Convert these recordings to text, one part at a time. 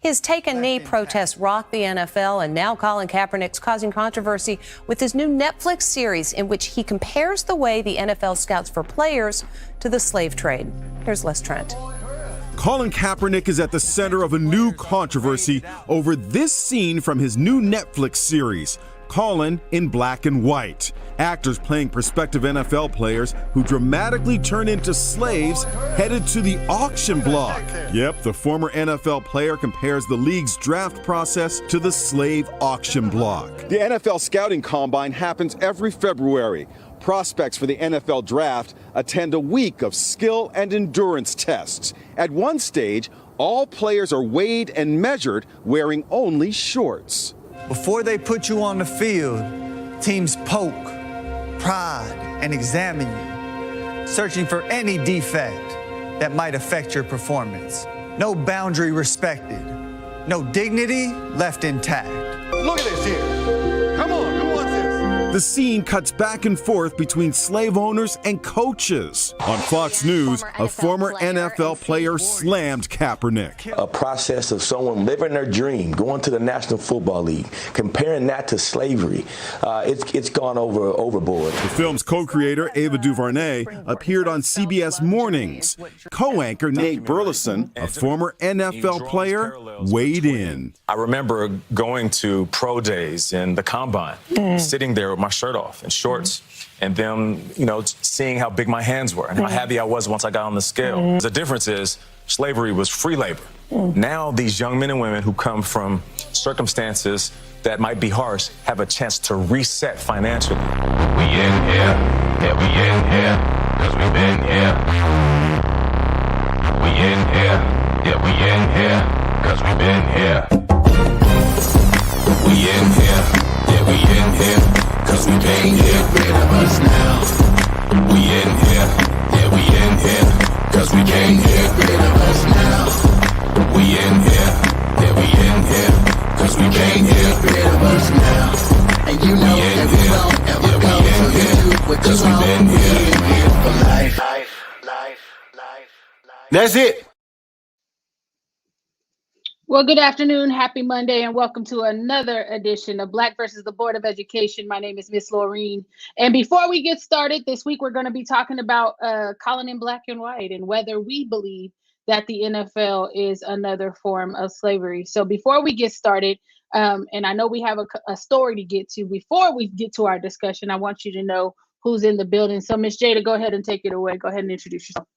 His take a knee protests rocked the NFL, and now Colin Kaepernick's causing controversy with his new Netflix series in which he compares the way the NFL scouts for players to the slave trade. Here's Les Trent. Colin Kaepernick is at the center of a new controversy over this scene from his new Netflix series, Colin in Black and White. Actors playing prospective NFL players who dramatically turn into slaves headed to the auction block. Yep, the former NFL player compares the league's draft process to the slave auction block. The NFL scouting combine happens every February. Prospects for the NFL draft attend a week of skill and endurance tests. At one stage, all players are weighed and measured wearing only shorts. Before they put you on the field, teams poke, prod, and examine you, searching for any defect that might affect your performance. No boundary respected, no dignity left intact. Look at this here. Come on, who wants this? The scene cuts back and forth between slave owners and coaches. On Fox News, a former NFL player slammed Kaepernick. A process of someone living their dream, going to the National Football League, comparing that to slavery, it's gone overboard. The film's co-creator, Ava DuVernay, appeared on CBS Mornings. Co-anchor Nate Burleson, a former NFL player, weighed in. I remember going to pro days in the combine, sitting there with my shirt off and shorts, and them, seeing how big my hands were and how happy I was once I got on the scale. The difference is slavery was free labor. Now these young men and women who come from circumstances that might be harsh have a chance to reset financially. We in here, yeah, we in here, 'cause we been here. We in here, yeah, we in here, 'cause we been here. We in here, yeah, we in here. 'Cause we can't get rid of us now. We in here, yeah, we in here. 'Cause we can't get rid of us now. We in here, yeah, we in here. 'Cause we can't get rid of us now. And you know that we won't ever go till you do what you want. Been here for life. That's it. Well, good afternoon, happy Monday, and welcome to another edition of Black versus the Board of Education. My name is Miss Laureen. And before we get started, this week we're going to be talking about Colin in Black and White and whether we believe that the NFL is another form of slavery. So before we get started, and I know we have a story to get to, before we get to our discussion, I want you to know who's in the building. So Miss Jada, go ahead and take it away. Go ahead and introduce yourself.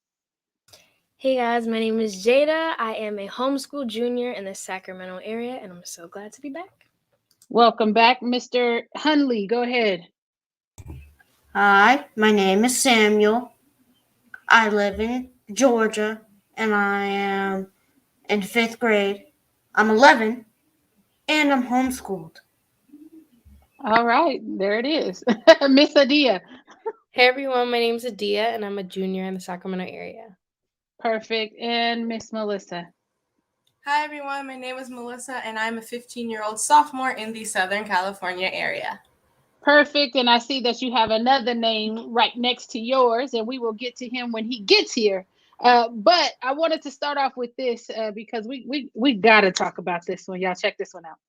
Hey guys, my name is Jada. I am a homeschool junior in the Sacramento area, and I'm so glad to be back. Welcome back, Mr. Hunley. Go ahead. Hi, my name is Samuel. I live in Georgia, and I am in 5th grade. I'm 11, and I'm homeschooled. All right, there it is. Miss Adia. Hey everyone, my name is Adia, and I'm a junior in the Sacramento area. Perfect. And Miss Melissa. Hi, everyone. My name is Melissa, and I'm a 15-year-old sophomore in the Southern California area. Perfect. And I see that you have another name right next to yours, and we will get to him when he gets here. But I wanted to start off with this because we got to talk about this one. Y'all check this one out.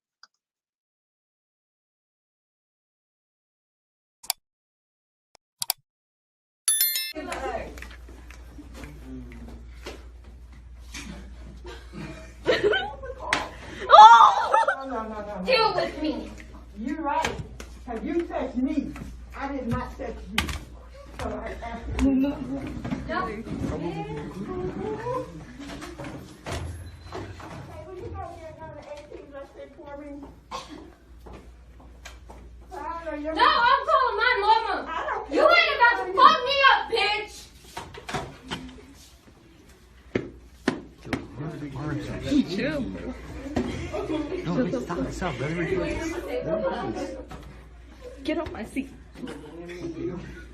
No. Deal with me. You're right. Because you touched me. I did not touch you. So I asked you. No. Hey, will you go get another 18 listed for me? No, I'm calling my mama. You ain't about to fuck me up, bitch. Chill, bro. No, stop. Get off my seat.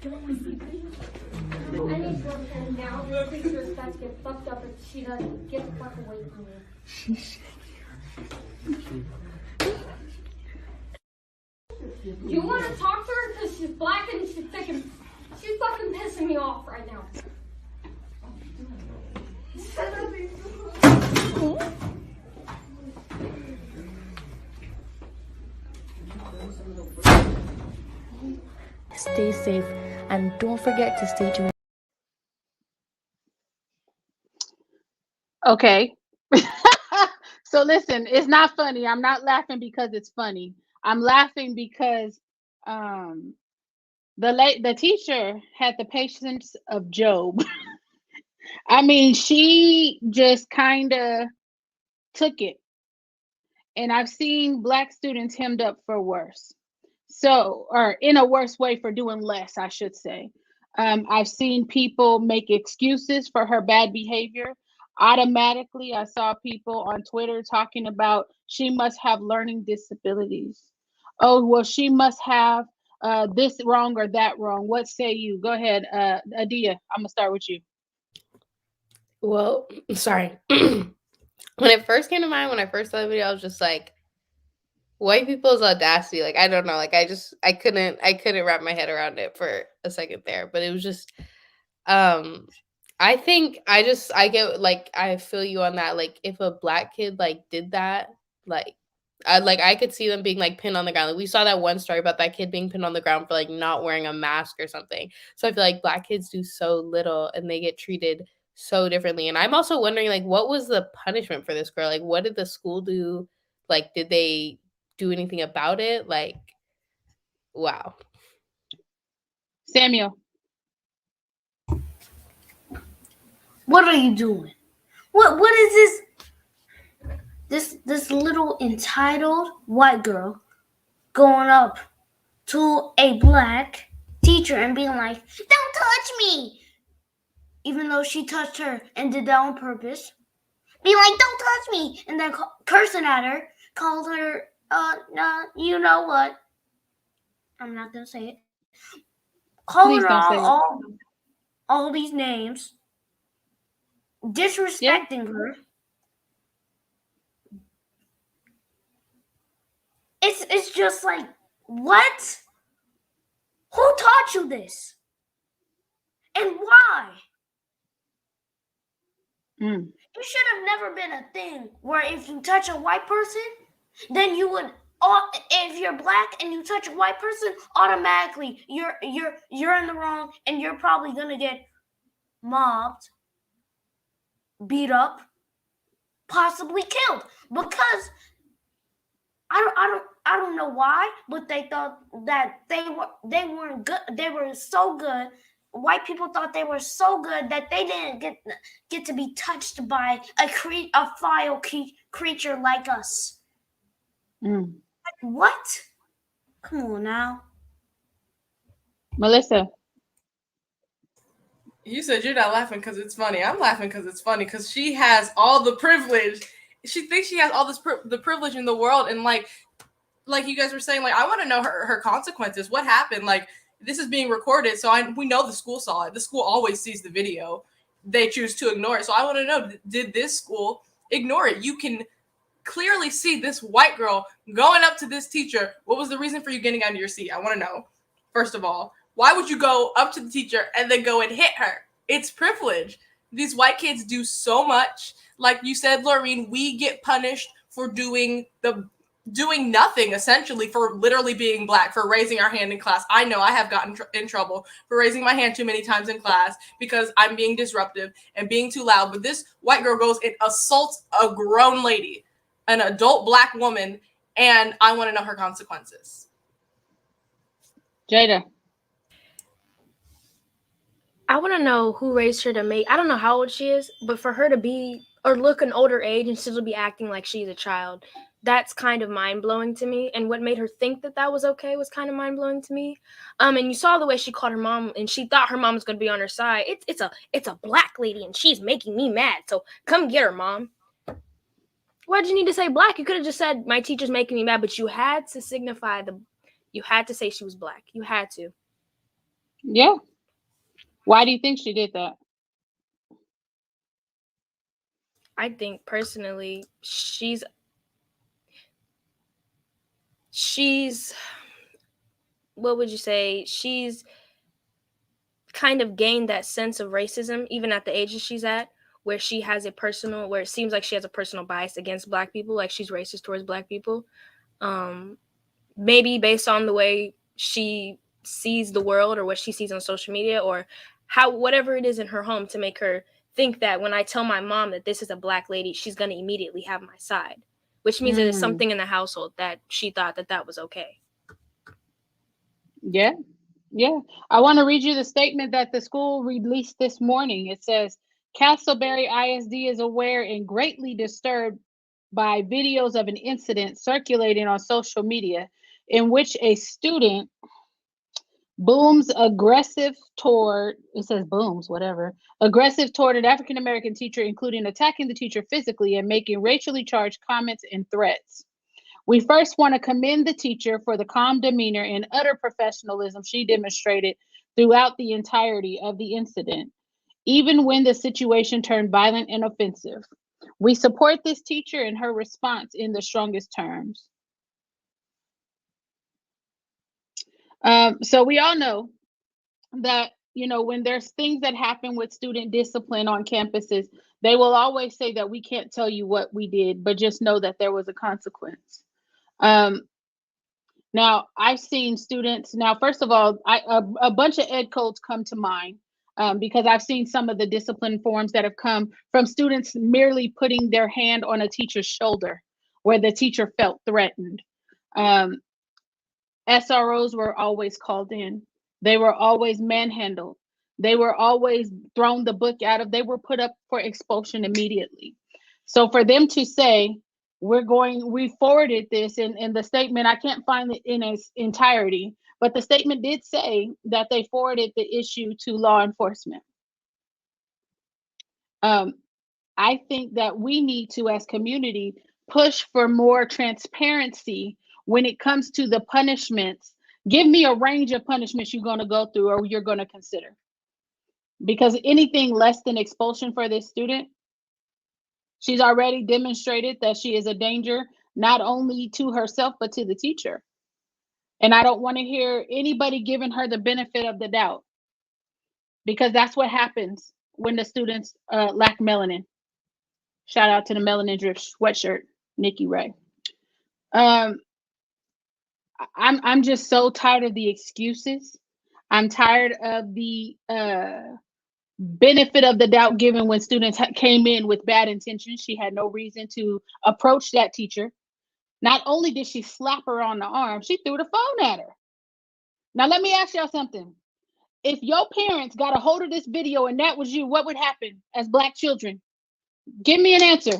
Get off my seat. I need to go now. Your picture's about to get fucked up if she doesn't get the fuck away from me. She's You want to talk to her because she's black and she's fucking pissing me off right now. safe, and don't forget to stay tuned. Okay. So listen, it's not funny. I'm not laughing because it's funny. I'm laughing because the teacher had the patience of Job. I mean, she just kind of took it. And I've seen Black students hemmed up for worse. So, or in a worse way for doing less, I should say. I've seen people make excuses for her bad behavior. Automatically, I saw people on Twitter talking about she must have learning disabilities. Oh, well, she must have this wrong or that wrong. What say you? Go ahead, Adia. I'm gonna start with you. Well, sorry. When it first came to mind, when I first saw the video, I was just like, white people's audacity. Like, I don't know. Like, I couldn't wrap my head around it for a second there. But it was just, I think I get, like, I feel you on that. Like, if a Black kid, like, did that, like, I could see them being, like, pinned on the ground. Like, we saw that one story about that kid being pinned on the ground for, like, not wearing a mask or something. So I feel like Black kids do so little and they get treated so differently. And I'm also wondering, like, what was the punishment for this girl? Like, what did the school do? Like, did they do anything about it? Like, wow. Samuel. What are you doing? What is this little entitled white girl going up to a Black teacher and being like, "Don't touch me," even though she touched her and did that on purpose? Being like, "Don't touch me," and then cursing at her, called her, no, you know what? I'm not gonna say it. Calling her all these names, disrespecting her. It's just like, what? Who taught you this? And why? It should have never been a thing where if you touch a white person, then you would, if you're Black and you touch a white person, automatically you're in the wrong and you're probably gonna get mobbed, beat up, possibly killed, because I don't know why, but they thought that they weren't good. They were so good. White people thought they were so good that they didn't get to be touched by a vile creature like us. Like, what? Come on now, Melissa. You said you're not laughing because it's funny. I'm laughing because it's funny because she has all the privilege. She thinks she has all this the privilege in the world, and like you guys were saying, like, I want to know her consequences. What happened? Like, this is being recorded, so we know the school saw it. The school always sees the video. They choose to ignore it. So I want to know, did this school ignore it? You can clearly see this white girl going up to this teacher. What was the reason for you getting out of your seat? I want to know. First of all, why would you go up to the teacher and then go and hit her? It's privilege. These white kids do so much. Like you said, Laureen, we get punished for doing nothing, essentially, for literally being Black, for raising our hand in class. I know I have gotten in trouble for raising my hand too many times in class because I'm being disruptive and being too loud. But this white girl goes and assaults a grown lady, an adult Black woman, and I want to know her consequences. Jada. I want to know who raised her to make, I don't know how old she is, but for her to be or look an older age and still be acting like she's a child, that's kind of mind-blowing to me. And what made her think that was okay was kind of mind-blowing to me. And you saw the way she called her mom, and she thought her mom was going to be on her side. It's a Black lady, and she's making me mad, so come get her, Mom. Why'd you need to say Black? You could have just said, my teacher's making me mad, but you had to signify you had to say she was Black. You had to. Yeah. Why do you think she did that? I think personally, she's what would you say? She's kind of gained that sense of racism, even at the age that she's at, where it seems like she has a personal bias against Black people, like she's racist towards Black people. Maybe based on the way she sees the world or what she sees on social media or whatever it is in her home to make her think that when I tell my mom that this is a Black lady, she's going to immediately have my side, which means that there's something in the household that she thought that was okay. Yeah. Yeah. I want to read you the statement that the school released this morning. It says, Castleberry ISD is aware and greatly disturbed by videos of an incident circulating on social media in which a student booms aggressive toward, it says booms, whatever, aggressive toward an African-American teacher, including attacking the teacher physically and making racially charged comments and threats. We first want to commend the teacher for the calm demeanor and utter professionalism she demonstrated throughout the entirety of the incident, even when the situation turned violent and offensive. We support this teacher and her response in the strongest terms. So we all know that, you know, when there's things that happen with student discipline on campuses, they will always say that we can't tell you what we did, but just know that there was a consequence. Now, I've seen students, now, first of all, a bunch of ed codes come to mind because I've seen some of the discipline forms that have come from students merely putting their hand on a teacher's shoulder where the teacher felt threatened. SROs were always called in. They were always manhandled. They were always thrown the book out of, they were put up for expulsion immediately. So for them to say, we forwarded this in the statement, I can't find it in its entirety, but the statement did say that they forwarded the issue to law enforcement. I think that we need to, as community, push for more transparency when it comes to the punishments. Give me a range of punishments you're going to go through or you're going to consider. Because anything less than expulsion for this student, she's already demonstrated that she is a danger, not only to herself, but to the teacher. And I don't want to hear anybody giving her the benefit of the doubt, because that's what happens when the students lack melanin. Shout out to the melanin drip sweatshirt, Nikki Ray. I'm just so tired of the excuses. I'm tired of the benefit of the doubt given when students came in with bad intentions. She had no reason to approach that teacher. Not only did she slap her on the arm, she threw the phone at her. Now, let me ask y'all something. If your parents got a hold of this video and that was you, what would happen as Black children? Give me an answer.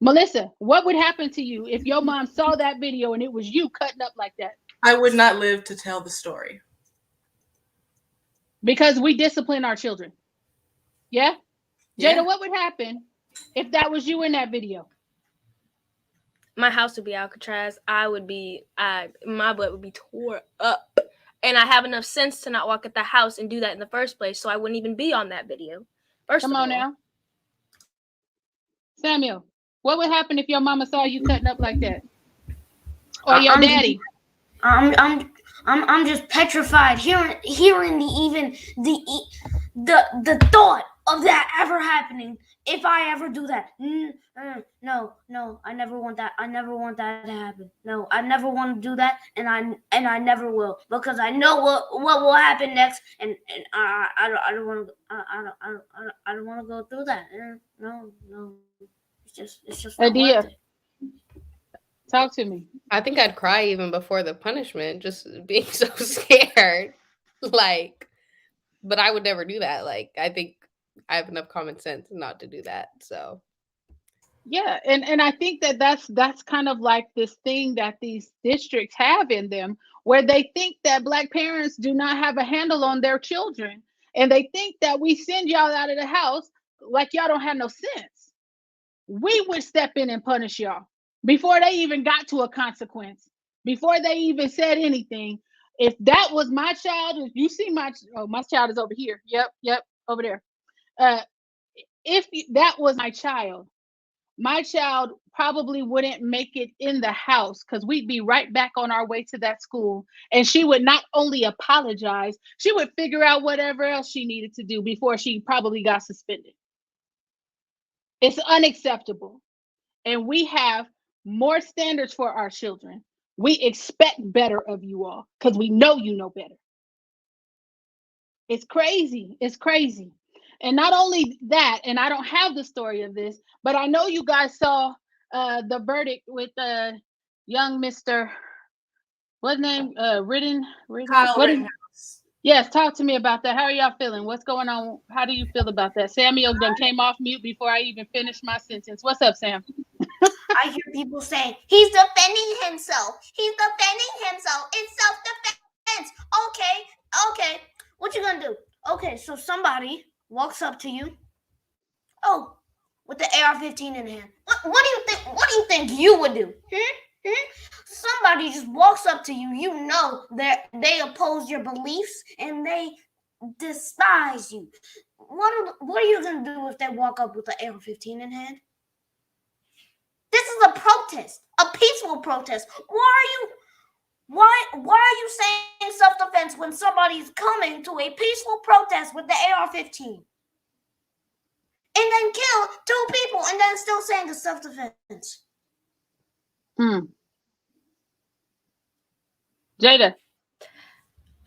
Melissa, what would happen to you if your mom saw that video and it was you cutting up like that? I would not live to tell the story. Because we discipline our children. Yeah? Yeah. Jada, what would happen if that was you in that video? My house would be Alcatraz. My butt would be tore up. And I have enough sense to not walk at the house and do that in the first place, so I wouldn't even be on that video. Come on now. Samuel, what would happen if your mama saw you cutting up like that? Or your daddy? I'm just petrified hearing the thought of that ever happening. If I ever do that, no, I never want that. I never want that to happen. No, I never want to do that, and I never will, because I know what will happen next, and I don't want to go through that. No, it's just not Adia, worth it. Talk to me. I think I'd cry even before the punishment, just being so scared. But I would never do that. I think I have enough common sense not to do that. So yeah, and I think that's kind of like this thing that these districts have in them, where they think that Black parents do not have a handle on their children, and they think that we send y'all out of the house like y'all don't have no sense. We would step in and punish y'all before they even got to a consequence, before they even said anything. If that was my child, if you see my child is over here. Yep, over there. That was my child probably wouldn't make it in the house, because we'd be right back on our way to that school. And she would not only apologize, she would figure out whatever else she needed to do before she probably got suspended. It's unacceptable. And we have more standards for our children. We expect better of you all because we know you know better. It's crazy. It's crazy. And not only that, and I don't have the story of this, but I know you guys saw the verdict with young Mr. What name? Ridden. Kyle What is? Rittenhouse. Yes, talk to me about that. How are y'all feeling? What's going on? How do you feel about that? Samuel done came off mute before I even finished my sentence. What's up, Sam? I hear people saying he's defending himself. He's defending himself. It's self-defense. Okay. What you gonna do? Okay, so somebody walks up to you. Oh, with the AR-15 in hand. What do you think? What do you think you would do? Somebody just walks up to you. You know that they oppose your beliefs and they despise you. What are you gonna do if they walk up with the AR-15 in hand? This is a protest, a peaceful protest. Why are you saying self-defense when somebody's coming to a peaceful protest with the AR-15? And then kill 2 people and then still saying it's self-defense. Jada.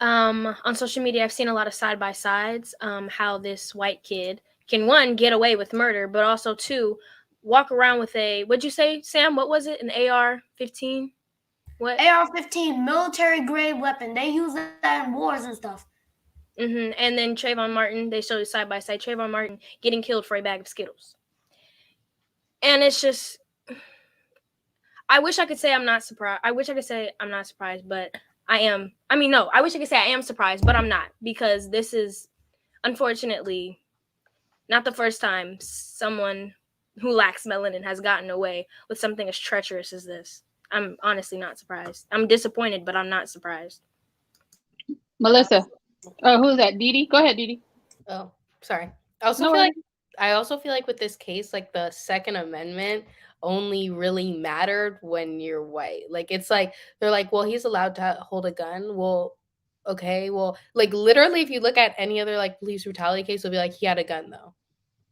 On social media, I've seen a lot of side-by-sides, how this white kid can, 1, get away with murder, but also 2, walk around with what'd you say, Sam? What was it? An AR-15? What? AR-15, military-grade weapon. They use that in wars and stuff. And then Trayvon Martin, they showed side-by-side Trayvon Martin getting killed for a bag of Skittles. And it's just, I wish I could say I'm not surprised. I wish I could say I'm not surprised, but I am. I mean, no, I wish I could say I am surprised, but I'm not, because this is, unfortunately, not the first time someone who lacks melanin has gotten away with something as treacherous as this. I'm honestly not surprised. I'm disappointed, but I'm not surprised. Melissa. Oh, who's that? Didi? Go ahead, Didi. Oh, sorry. I also feel like with this case, like the Second Amendment only really mattered when you're white. Like, it's like, they're like, well, he's allowed to hold a gun. Well, okay. Well, like, literally, if you look at any other, like, police brutality case, it'll be like, he had a gun, though.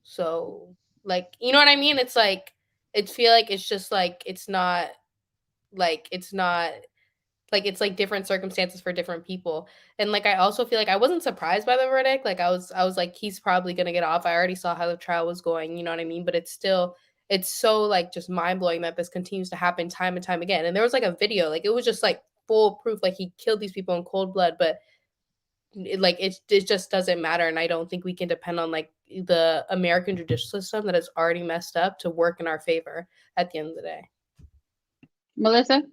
So, like, you know what I mean? It's like, I feel like it's just, like, it's like different circumstances for different people. And like, I also feel like I wasn't surprised by the verdict. Like, I was like, he's probably gonna get off. I already saw how the trial was going, you know what I mean? But it's so like just mind-blowing that this continues to happen time and time again. And there was like a video, like it was just like full proof, like he killed these people in cold blood, but it just doesn't matter. And I don't think we can depend on like the American judicial system that is already messed up to work in our favor at the end of the day. Melissa?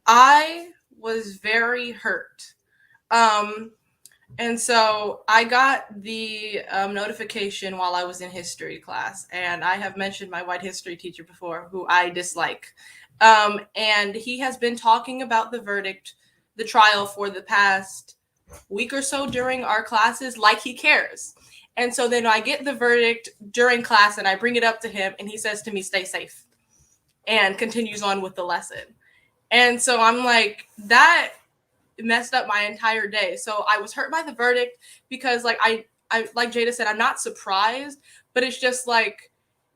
I was very hurt. And so I got the notification while I was in history class, and I have mentioned my white history teacher before, who I dislike. And he has been talking about the verdict, the trial, for the past week or so during our classes, like he cares. And so then I get the verdict during class and I bring it up to him and he says to me, stay safe, and continues on with the lesson. And so I'm like, that messed up my entire day. So I was hurt by the verdict because like I like Jada said, I'm not surprised, but it's just like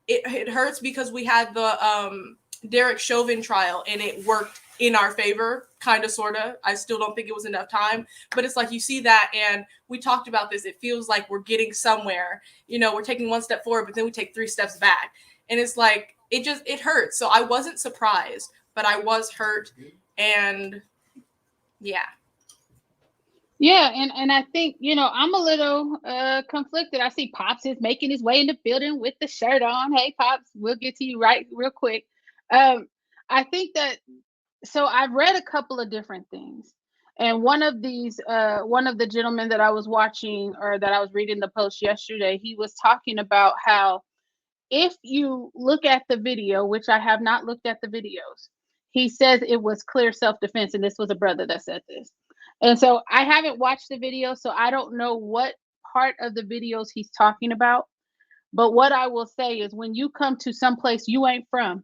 it hurts because we had the Derek Chauvin trial and it worked in our favor, kind of, sort of. I still don't think it was enough time, but it's like you see that, and we talked about this. It feels like we're getting somewhere. You know, we're taking one step forward, but then we take 3 steps back, and it's like it hurts. So I wasn't surprised, but I was hurt, and yeah. Yeah, and I think, you know, I'm a little conflicted. I see Pops is making his way in the building with the shirt on. Hey, Pops, we'll get to you right real quick. I think that, so I've read a couple of different things. And one of the gentlemen that I was watching, or that I was reading the post yesterday, he was talking about how if you look at the video, which I have not looked at the videos, he says it was clear self-defense, and this was a brother that said this. And so I haven't watched the video, so I don't know what part of the videos he's talking about. But what I will say is, when you come to some place you ain't from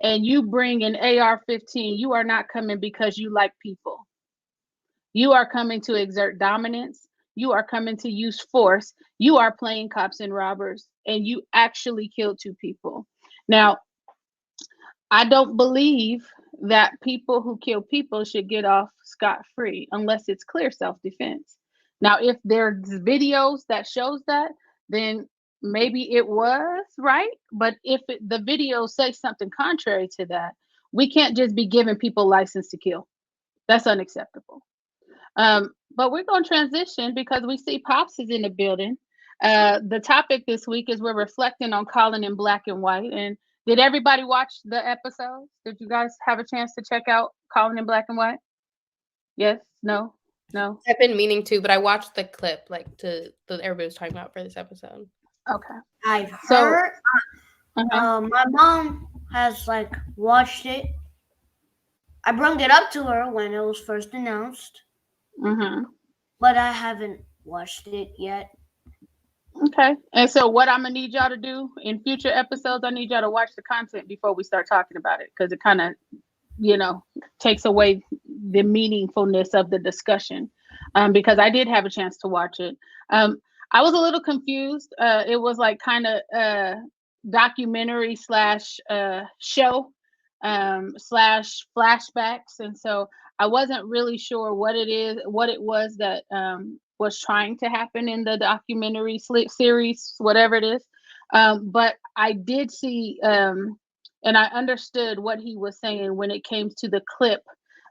and you bring an AR-15, you are not coming because you like people. You are coming to exert dominance. You are coming to use force. You are playing cops and robbers, and you actually killed 2 people. Now, I don't believe that people who kill people should get off scot-free unless it's clear self-defense. Now, if there's videos that shows that, then maybe it was right. But if the videos say something contrary to that, we can't just be giving people license to kill. That's unacceptable. But we're going to transition because we see Pops is in the building. The topic this week is we're reflecting on Colin in Black and White. And did everybody watch the episodes? Did you guys have a chance to check out Colin in Black and White? Yes? No? No? I've been meaning to, but I watched the clip that everybody was talking about for this episode. Okay. I've heard. My mom has like watched it. I brought it up to her when it was first announced, but I haven't watched it yet. Okay. And so what I'm gonna need y'all to do in future episodes, I need y'all to watch the content before we start talking about it, because it kind of, takes away the meaningfulness of the discussion. Because I did have a chance to watch it. I was a little confused. It was like kind of documentary slash show slash flashbacks, and so I wasn't really sure what it was that was trying to happen in the documentary series, whatever it is. But I did see and I understood what he was saying when it came to the clip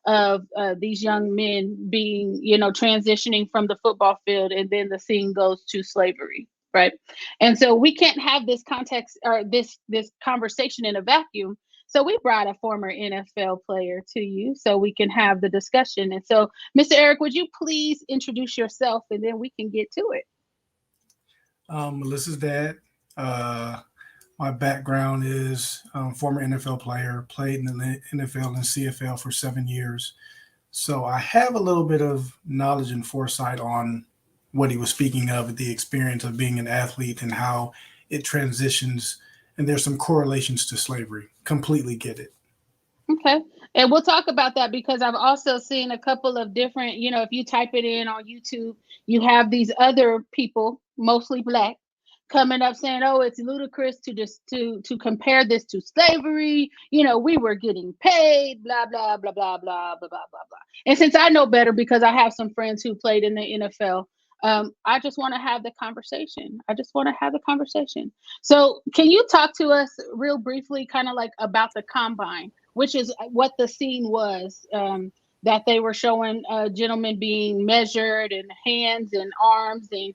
of these young men being, transitioning from the football field, and then the scene goes to slavery, right? And so we can't have this context or this conversation in a vacuum. So we brought a former NFL player to you so we can have the discussion. And so, Mr. Eric, would you please introduce yourself, and then we can get to it? Melissa's dad. My background is former NFL player, played in the NFL and CFL for 7 years. So I have a little bit of knowledge and foresight on what he was speaking of, the experience of being an athlete and how it transitions. And there's some correlations to slavery. Completely get it. Okay. And we'll talk about that, because I've also seen a couple of different, if you type it in on YouTube, you have these other people, mostly Black, coming up saying, oh, it's ludicrous to compare this to slavery. We were getting paid, blah, blah, blah, blah, blah, blah, blah, blah, blah. And since I know better, because I have some friends who played in the NFL, I just want to have the conversation. So can you talk to us real briefly, kind of like about the combine, which is what the scene was, that they were showing gentlemen being measured, and hands and arms, and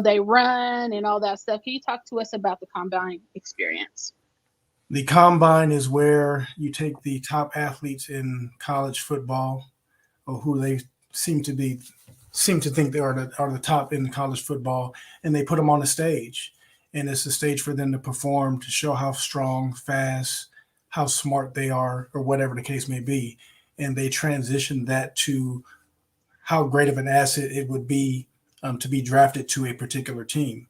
they run and all that stuff. Can you talk to us about the combine experience? The combine is where you take the top athletes in college football, or who they seem to think they are the top in college football, and they put them on a stage. And it's a stage for them to perform, to show how strong, fast, how smart they are, or whatever the case may be. And they transition that to how great of an asset it would be to be drafted to a particular team.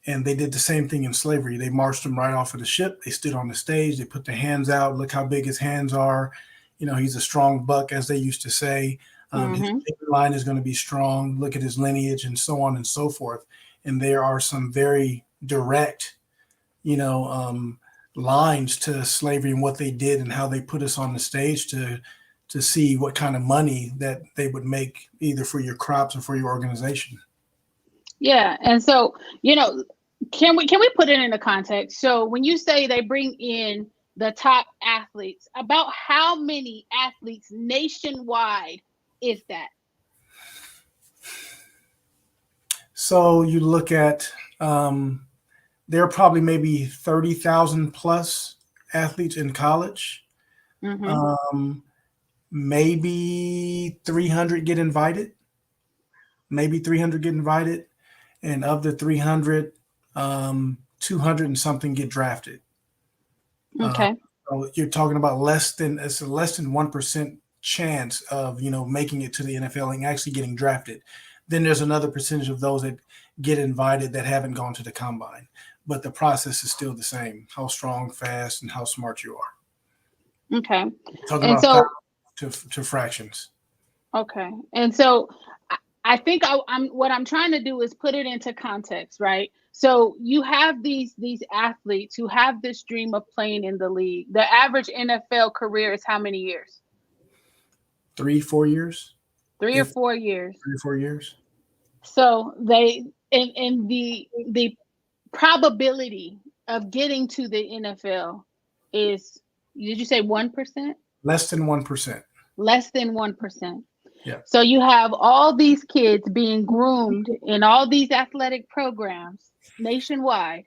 And they did the same thing in slavery. They marched them right off of the ship. They stood on the stage. They put their hands out. Look how big his hands are. He's a strong buck, as they used to say. His line is going to be strong. Look at his lineage, and so on and so forth. And there are some very direct, lines to slavery and what they did and how they put us on the stage to see what kind of money that they would make, either for your crops or for your organization. Yeah. And so, can we put it into context? So when you say they bring in the top athletes, about how many athletes nationwide is that? So you look at, there are probably maybe 30,000 plus athletes in college. Maybe 300 get invited. And of the 300, 200 and something get drafted. Okay. So you're talking about less than 1% chance of, making it to the NFL and actually getting drafted. Then there's another percentage of those that get invited that haven't gone to the combine. But the process is still the same: how strong, fast, and how smart you are. Okay. Talking about so to fractions. Okay. And so I think what I'm trying to do is put it into context, right? So you have these athletes who have this dream of playing in the league. The average NFL career is how many years? 3-4 years. 3 or 4 years. 3 or 4 years. So they and the probability of getting to the NFL is, did you say 1%? Less than 1%. Less than 1%. Yeah. So you have all these kids being groomed in all these athletic programs nationwide,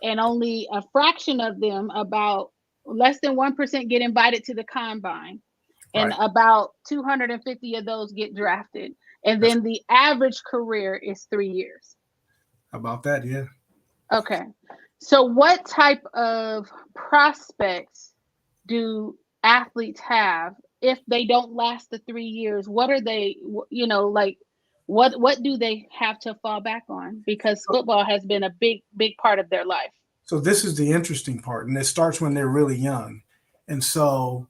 and only a fraction of them, about less than 1%, get invited to the combine, and Right. about 250 of those get drafted. And then the average career is 3 years. About that, yeah. Okay. So what type of prospects do athletes have if they don't last the 3 years? What are they, like, what do they have to fall back on? Because football has been a big part of their life. So this is the interesting part, and it starts when they're really young. And so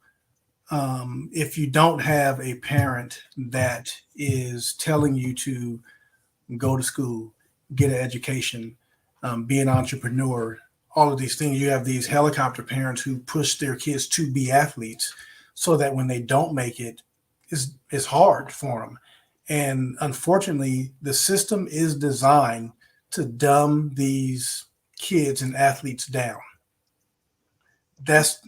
if you don't have a parent that is telling you to go to school, get an education, be an entrepreneur, all of these things, you have these helicopter parents who push their kids to be athletes so that when they don't make it, it's hard for them. And unfortunately, the system is designed to dumb these kids and athletes down. That's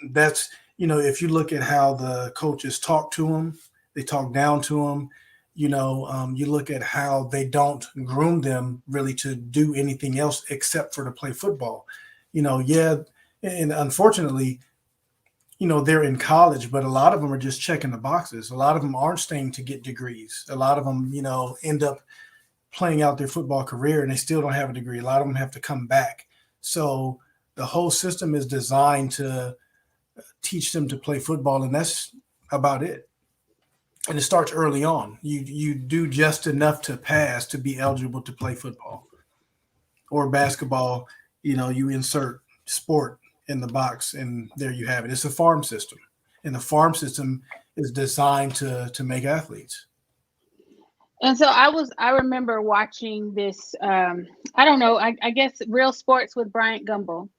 if you look at how the coaches talk to them, they talk down to them. You look at how they don't groom them really to do anything else except for to play football. And unfortunately, they're in college, but a lot of them are just checking the boxes. A lot of them aren't staying to get degrees. A lot of them, end up playing out their football career and they still don't have a degree. A lot of them have to come back. So the whole system is designed to teach them to play football, and that's about it. And it starts early on. You do just enough to pass to be eligible to play football or basketball. You insert sport in the box, and there you have it. It's a farm system, and the farm system is designed to make athletes. And so I remember watching this, I don't know, I guess Real Sports with Bryant Gumbel.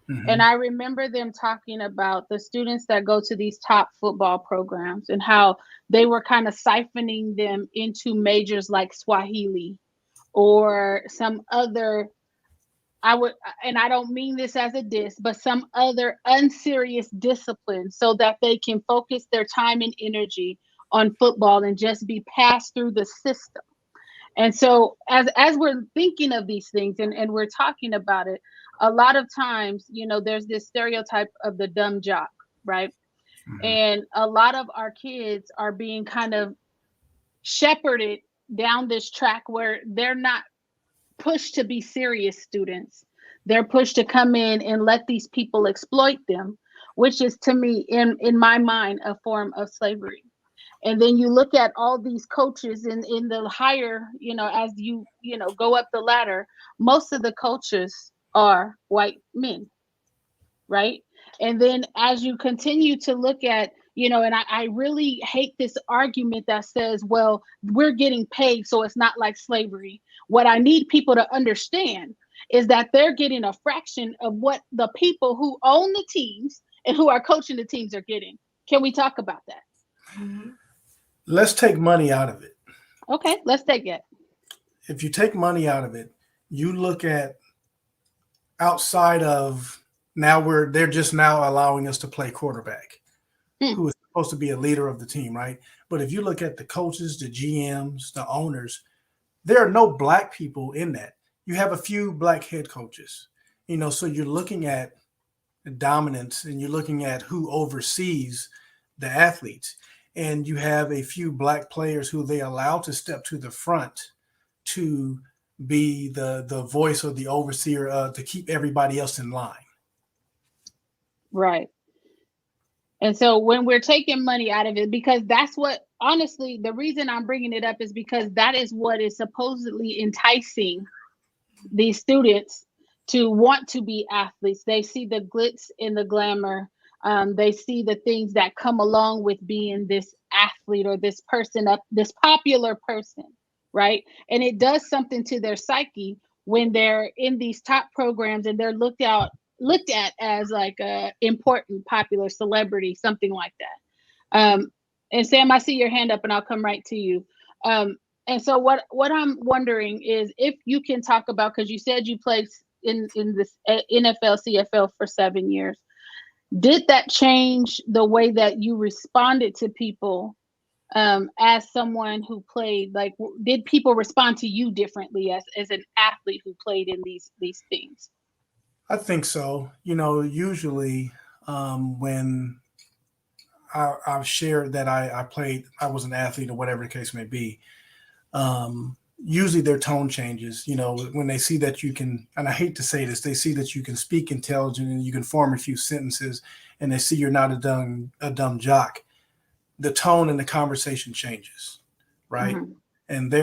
Mm-hmm. And I remember them talking about the students that go to these top football programs and how they were kind of siphoning them into majors like Swahili or some other, and I don't mean this as a diss, but some other unserious discipline so that they can focus their time and energy on football and just be passed through the system. And so as we're thinking of these things and we're talking about it, a lot of times, there's this stereotype of the dumb jock, right? Mm-hmm. And a lot of our kids are being kind of shepherded down this track where they're not pushed to be serious students. They're pushed to come in and let these people exploit them, which is, to me, in my mind, a form of slavery. And then you look at all these coaches in the higher, as you go up the ladder, most of the coaches are white men, right? And then as you continue to look at, and I really hate this argument that says, well, we're getting paid, so it's not like slavery. What I need people to understand is that they're getting a fraction of what the people who own the teams and who are coaching the teams are getting. Can we talk about that? Mm-hmm. Let's take money out of it. Okay, let's take it. If you take money out of it, you look at outside of they're just now allowing us to play quarterback, who is supposed to be a leader of the team, right? But if you look at the coaches, the GMs, the owners, there are no black people in that. You have a few black head coaches, so you're looking at dominance and you're looking at who oversees the athletes. And you have a few black players who they allow to step to the front to be the voice or the overseer to keep everybody else in line. Right. And so when we're taking money out of it, because that's what, honestly, the reason I'm bringing it up is because that is what is supposedly enticing these students to want to be athletes. They see the glitz and the glamour. They see the things that come along with being this athlete or this person, this popular person, right? And it does something to their psyche when they're in these top programs and they're looked at as like a important, popular celebrity, something like that. And Sam, I see your hand up and I'll come right to you. And so what I'm wondering is if you can talk about, because you said you played in this NFL CFL for 7 years. Did that change the way that you responded to people as someone who played? Like, did people respond to you differently as an athlete who played in these things? I think so. Usually when I've shared that I was an athlete or whatever the case may be, usually their tone changes, when they see that you can, and I hate to say this, they see that you can speak intelligent and you can form a few sentences, and they see you're not a dumb jock. The tone and the conversation changes, right? Mm-hmm. And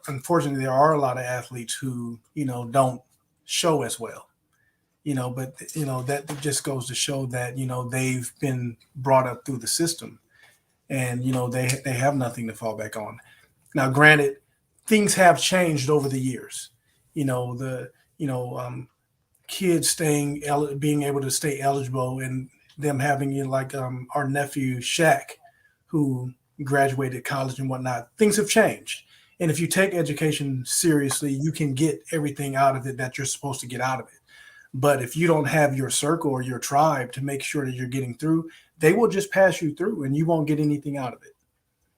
unfortunately, there are a lot of athletes who, don't show as well, but, that just goes to show that, they've been brought up through the system and, they have nothing to fall back on. Now, granted, things have changed over the years. Kids being able to stay eligible, and them having our nephew Shaq, who graduated college and whatnot. Things have changed, and if you take education seriously, you can get everything out of it that you're supposed to get out of it. But if you don't have your circle or your tribe to make sure that you're getting through, they will just pass you through, and you won't get anything out of it.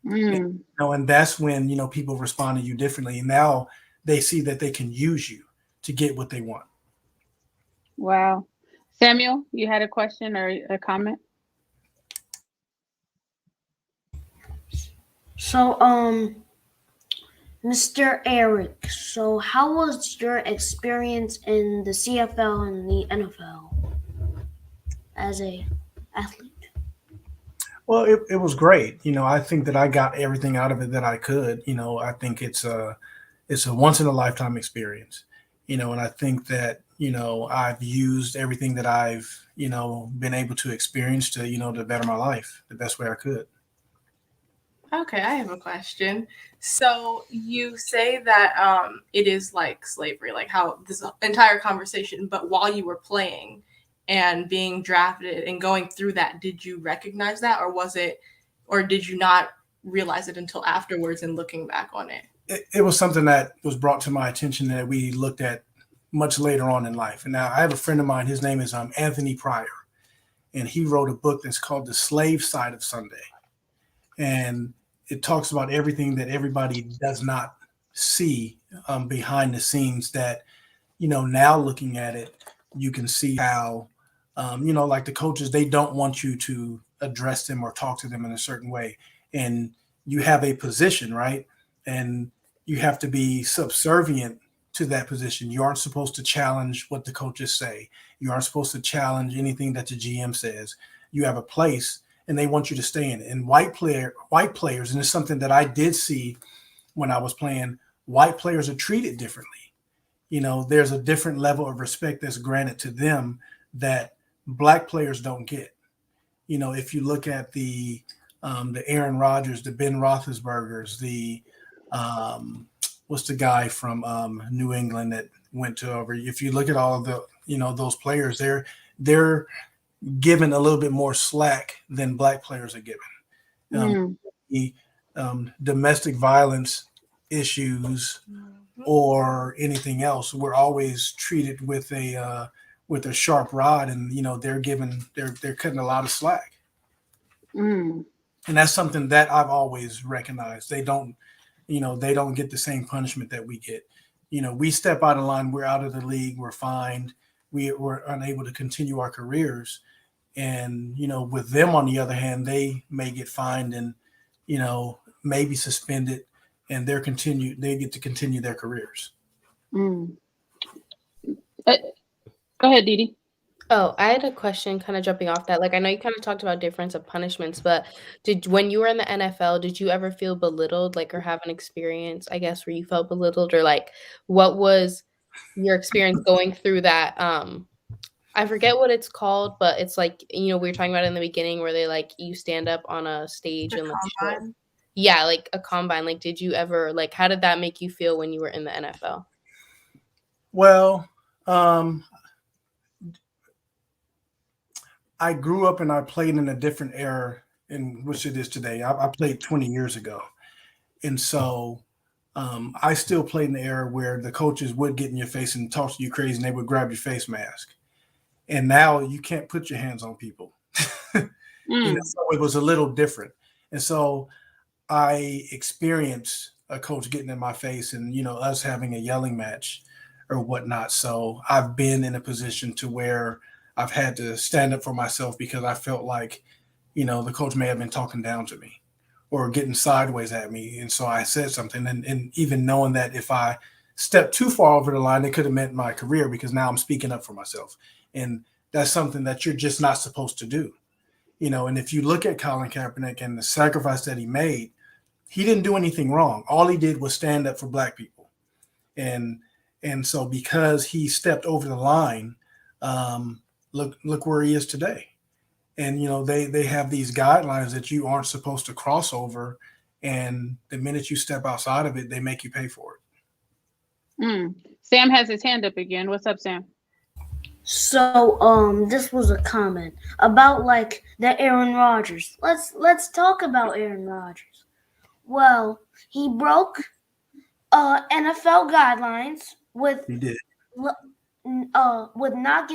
And that's when people respond to you differently. And now they see that they can use you to get what they want. Wow. Samuel, you had a question or a comment? So, Mr. Eric, so how was your experience in the CFL and the NFL as a athlete? Well, it was great. I think that I got everything out of it that I could. I think it's a once in a lifetime experience. And I think that, I've used everything that I've, been able to experience to, to better my life the best way I could. Okay, I have a question. So you say that it is like slavery, like how this entire conversation, but while you were playing and being drafted and going through that, did you recognize that, or did you not realize it until afterwards and looking back on it? It was something that was brought to my attention that we looked at much later on in life. And now I have a friend of mine, his name is Anthony Pryor, and he wrote a book that's called The Slave Side of Sunday. And it talks about everything that everybody does not see behind the scenes that, now looking at it, you can see how, like the coaches, they don't want you to address them or talk to them in a certain way. And you have a position, right? And you have to be subservient to that position. You aren't supposed to challenge what the coaches say. You aren't supposed to challenge anything that the GM says. You have a place, and they want you to stay in it. And white players, and it's something that I did see when I was playing, white players are treated differently. There's a different level of respect that's granted to them that black players don't get. If you look at the Aaron Rodgers, the Ben Roethlisbergers, the what's the guy from New England that went to over? If you look at all of the those players, they're given a little bit more slack than black players are given. The domestic violence issues or anything else, we're always treated with a sharp rod, and they're cutting a lot of slack. And that's something that I've always recognized. They don't get the same punishment that we get. We step out of line, we're out of the league, we're fined, we're unable to continue our careers. And, with them, on the other hand, they may get fined and, maybe suspended, and they get to continue their careers. Go ahead, Didi. Oh, I had a question kind of jumping off that. Like, I know you kind of talked about difference of punishments, but when you were in the NFL, did you ever feel belittled, like, or have an experience, I guess, where you felt belittled, or like, what was your experience going through that? I forget what it's called, but it's like, we were talking about it in the beginning where they you stand up on a stage and combine? Yeah, like a combine. Like, did you ever, how did that make you feel when you were in the NFL? Well, I grew up and I played in a different era in which it is today. I played 20 years ago. And so I still played in the era where the coaches would get in your face and talk to you crazy, and they would grab your face mask. And now you can't put your hands on people. So it was a little different. And so I experienced a coach getting in my face and, us having a yelling match or whatnot. So I've been in a position to where I've had to stand up for myself because I felt like, the coach may have been talking down to me or getting sideways at me. And so I said something. And even knowing that if I stepped too far over the line, it could have meant my career because now I'm speaking up for myself. And that's something that you're just not supposed to do. And if you look at Colin Kaepernick and the sacrifice that he made, he didn't do anything wrong. All he did was stand up for Black people. And so because he stepped over the line, look where he is today. And, they have these guidelines that you aren't supposed to cross over. And the minute you step outside of it, they make you pay for it. Sam has his hand up again. What's up, Sam? So this was a comment about like the Aaron Rodgers. Let's talk about Aaron Rodgers. Well, he broke NFL guidelines with not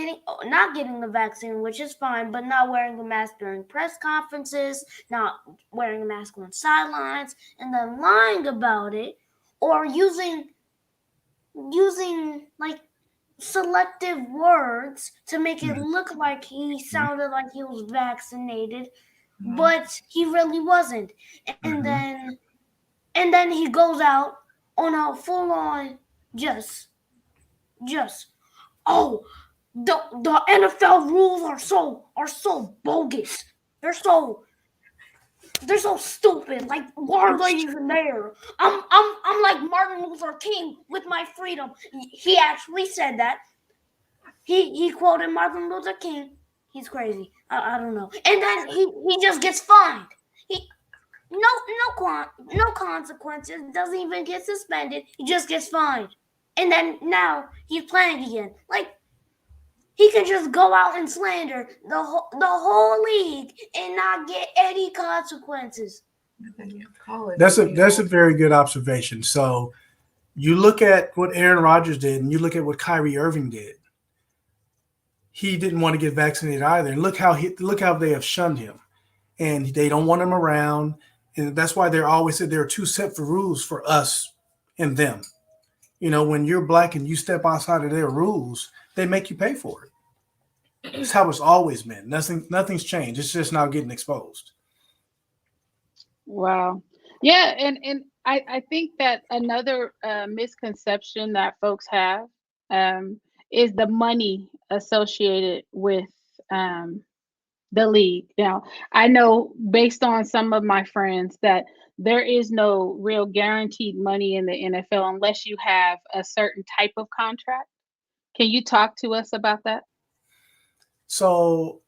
getting the vaccine, which is fine, but not wearing a mask during press conferences, not wearing a mask on sidelines, and then lying about it, or using like selective words to make it look like he sounded like he was vaccinated, but he really wasn't. And then he goes out on a full-on just the NFL rules are so bogus. They're so stupid. Like, why are they even there? I'm like Martin Luther King with my freedom. He actually said that. He quoted Martin Luther King. He's crazy. I don't know. And then he just gets fined. No consequences. Doesn't even get suspended. He just gets fined. And then now he's playing again. Like, he can just go out and slander the whole league and not get any consequences. That's a very good observation. So you look at what Aaron Rodgers did and you look at what Kyrie Irving did. He didn't want to get vaccinated either. And look how they have shunned him. And they don't want him around. And that's why they're always said there are two separate rules for us and them. When you're Black and you step outside of their rules, they make you pay for it. That's how it's always been. Nothing's changed. It's just now getting exposed. Wow. Yeah, and I think that another misconception that folks have is the money associated with the league. Now, I know based on some of my friends that there is no real guaranteed money in the NFL unless you have a certain type of contract. Can you talk to us about that? So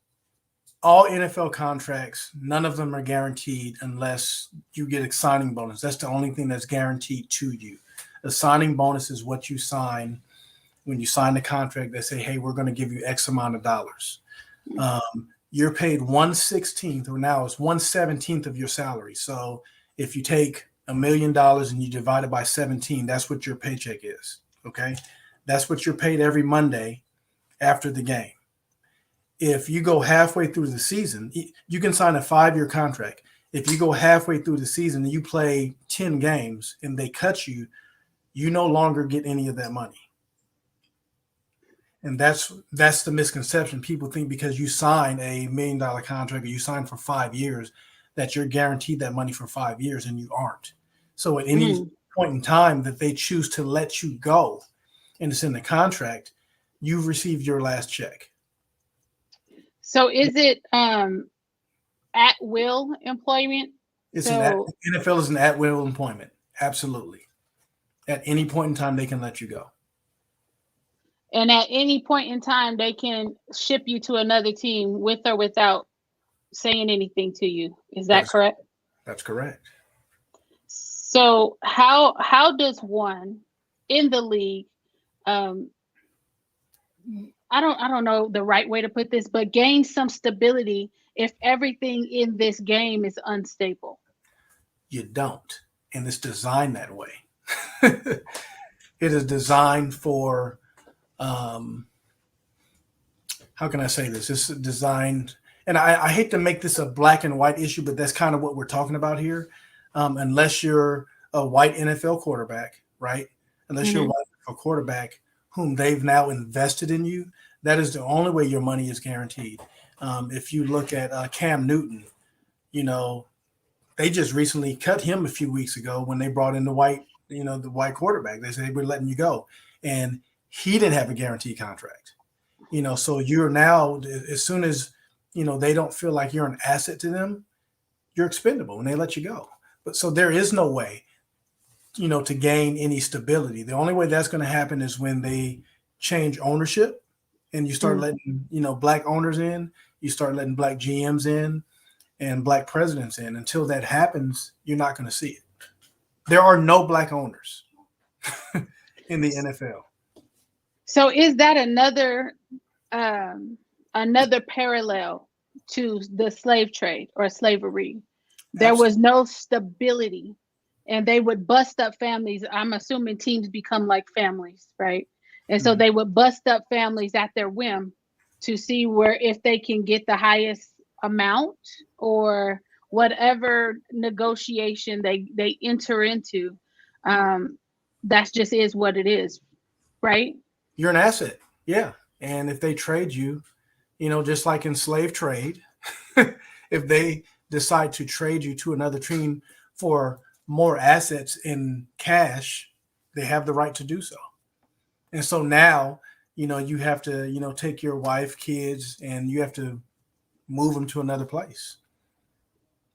all NFL contracts, none of them are guaranteed unless you get a signing bonus. That's the only thing that's guaranteed to you. A signing bonus is what you sign when you sign the contract. They say, hey, we're going to give you X amount of dollars. You're paid 1/16 or now it's 1/17 of your salary. So if you take $1 million and you divide it by 17, that's what your paycheck is. Okay. That's what you're paid every Monday after the game. If you go halfway through the season, you can sign a 5-year contract. If you go halfway through the season and you play 10 games and they cut you, you no longer get any of that money. And that's the misconception. People think because you sign a $1 million contract or you sign for 5 years that you're guaranteed that money for 5 years, and you aren't. So at any point in time that they choose to let you go, and it's in the contract, you've received your last check. So is it at will employment? NFL is an at will employment. Absolutely. At any point in time, they can let you go. And at any point in time, they can ship you to another team with or without saying anything to you. Is that correct? That's correct. So how does one in the league, I don't know the right way to put this, but gain some stability if everything in this game is unstable? You don't. And it's designed that way. it is designed for, how can I say this? It's designed, and I hate to make this a black and white issue, but that's kind of what we're talking about here. Unless you're a white NFL quarterback, right? Unless you're a white NFL quarterback whom they've now invested in you, that is the only way your money is guaranteed. If you look at Cam Newton, they just recently cut him a few weeks ago when they brought in the white quarterback. They said, we're letting you go. And he didn't have a guaranteed contract. So you're now, as soon as, they don't feel like you're an asset to them, you're expendable and they let you go. But so there is no way, to gain any stability. The only way that's going to happen is when they change ownership and you start letting, black owners in, you start letting black GMs in and black presidents in. Until that happens, you're not going to see it. There are no black owners in the NFL. So is that another parallel to the slave trade or slavery? There Absolutely. was no stability, and they would bust up families. I'm assuming teams become like families, right? And so they would bust up families at their whim to see if they can get the highest amount or whatever negotiation they enter into. That just is what it is, right? You're an asset. Yeah. And if they trade you, just like in slave trade, if they decide to trade you to another team for more assets in cash, they have the right to do so. And so now, you have to, take your wife, kids, and you have to move them to another place.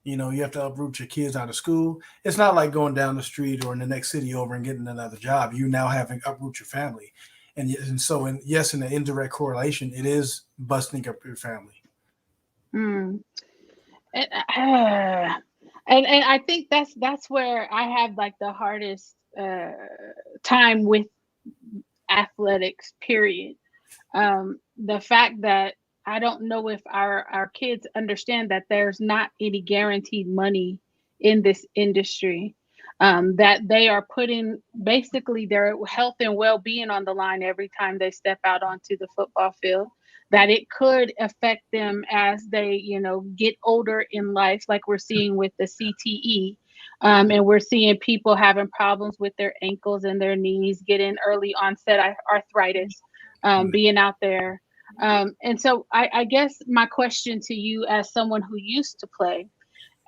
You have to uproot your kids out of school. It's not like going down the street or in the next city over and getting another job. You now having uproot your family. And so, yes, in the indirect correlation, it is busting up your family. And I think that's where I have like the hardest time with athletics, period. The fact that I don't know if our kids understand that there's not any guaranteed money in this industry, that they are putting basically their health and well-being on the line every time they step out onto the football field, that it could affect them as they, get older in life, like we're seeing with the CTE. And we're seeing people having problems with their ankles and their knees, getting early onset arthritis, being out there. And so I guess my question to you, as someone who used to play,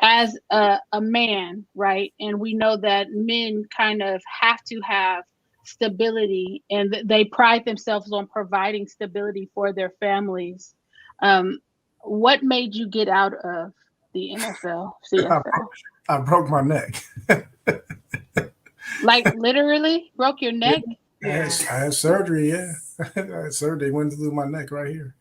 as a man, right? And we know that men kind of have to have stability, and they pride themselves on providing stability for their families. What made you get out of the NFL, CFL? I broke my neck. Like literally broke your neck? I had surgery, yeah. I had surgery, went through my neck right here.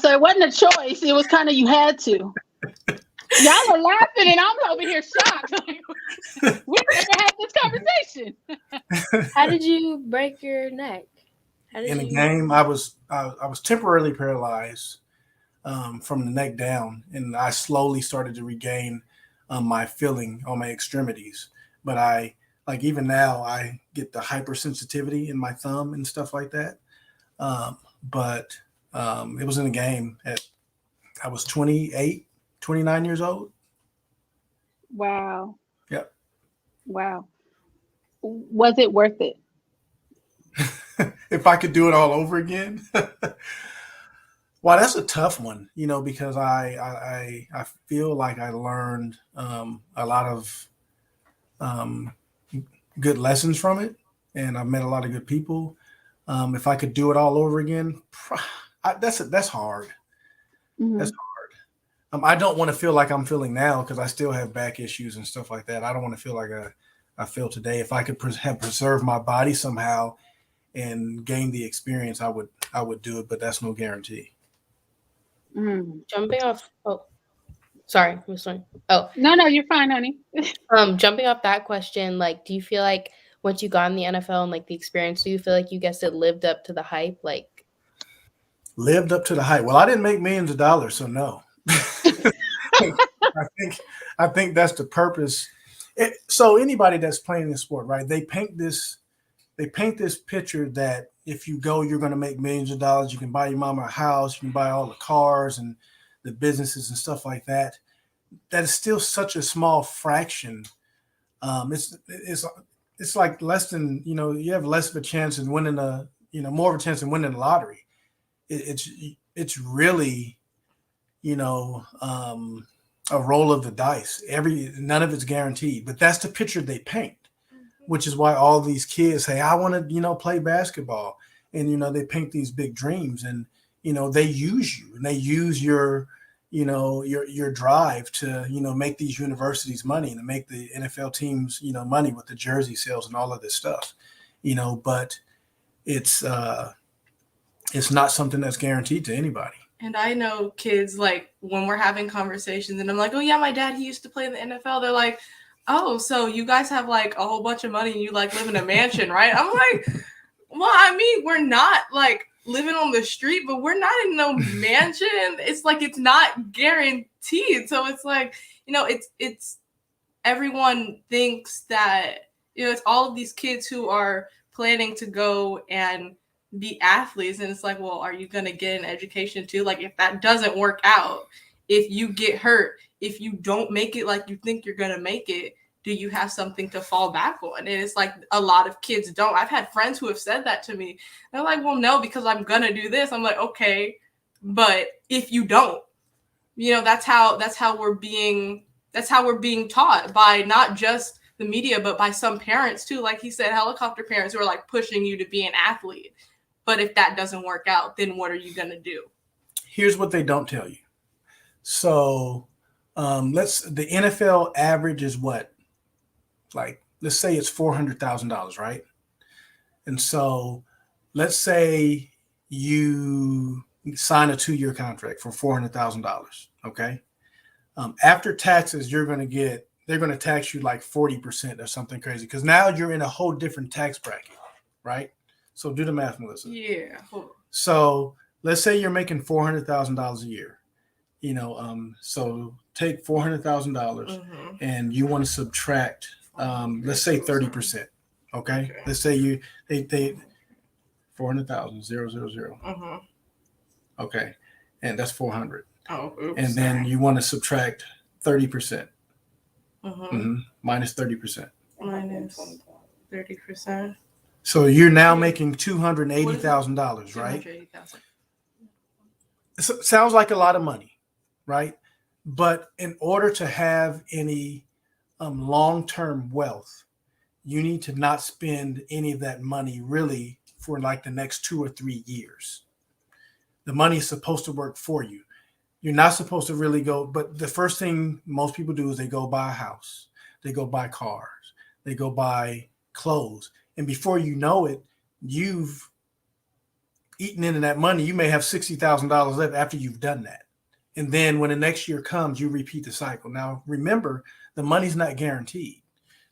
So it wasn't a choice. It was kind of you had to. Y'all are laughing and I'm over here shocked. Like, we never had this conversation. How did you break your neck? In a game, I was temporarily paralyzed from the neck down, and I slowly started to regain my feeling on my extremities. But even now, I get the hypersensitivity in my thumb and stuff like that. But it was in a game I was 29 years old. Wow. Yep. Wow. Was it worth it? If I could do it all over again? Well, that's a tough one, because I feel like I learned a lot of good lessons from it, and I've met a lot of good people. If I could do it all over again, that's hard. Mm-hmm. That's hard. I don't want to feel like I'm feeling now, because I still have back issues and stuff like that. I don't want to feel like I feel today. If I could have preserved my body somehow and gain the experience, I would do it, but that's no guarantee. Jumping off. Oh, sorry, I'm sorry. Oh no, you're fine, honey. Jumping off that question, like, do you feel like once you got in the NFL and like the experience, do you feel like you guessed it lived up to the hype? Like, lived up to the hype. Well, I didn't make millions of dollars, so no. I think that's the purpose. So anybody that's playing this sport, right? They paint this picture that if you go, you're going to make millions of dollars. You can buy your mama a house. You can buy all the cars and the businesses and stuff like that. That is still such a small fraction. It's like less than, you have less of a chance in winning more of a chance in winning the lottery. It's really, a roll of the dice. None of it's guaranteed, but that's the picture they paint, which is why all these kids say, I want to, play basketball. And, they paint these big dreams and, they use you and they use your drive to, make these universities money and to make the NFL teams, money with the jersey sales and all of this stuff, but it's not something that's guaranteed to anybody. And I know kids, like, when we're having conversations and I'm like, oh, yeah, my dad, he used to play in the NFL. They're like, oh, so you guys have, like, a whole bunch of money and you, like, live in a mansion, right? I'm like, well, I mean, we're not, like, living on the street, but we're not in no mansion. It's like, it's not guaranteed. So it's like, it's everyone thinks that, it's all of these kids who are planning to go and be athletes, and it's like, well, are you going to get an education too? Like, if that doesn't work out, if you get hurt, if you don't make it like you think you're going to make it, do you have something to fall back on? And it's like a lot of kids don't. I've had friends who have said that to me. They're like, well, no, because I'm going to do this. I'm like, okay, but if you don't, that's how we're being taught by not just the media, but by some parents too. Like he said, helicopter parents who are like pushing you to be an athlete. But if that doesn't work out, then what are you going to do? Here's what they don't tell you. So the NFL average is what? Like, let's say it's $400,000, right? And so let's say you sign a 2-year contract for $400,000. Okay. After taxes, they're going to tax you like 40% or something crazy. Cause now you're in a whole different tax bracket, right? So do the math, Melissa. Yeah. So let's say you're making $400,000 a year, so take $400,000 and you want to subtract, let's say 30%. Okay. Let's say they 400,000, 000. Okay. And that's 400. Oh, oops, and then you want to subtract 30%. Minus 30%. Minus 30%. So you're now making $280,000, right? So, sounds like a lot of money, right? But in order to have any long-term wealth, you need to not spend any of that money really for like the next 2 or 3 years. The money is supposed to work for you. You're not supposed to really go, but the first thing most people do is they go buy a house, they go buy cars, they go buy clothes. And before you know it, you've eaten into that money. You may have $60,000 left after you've done that. And then when the next year comes, you repeat the cycle. Now, remember, the money's not guaranteed.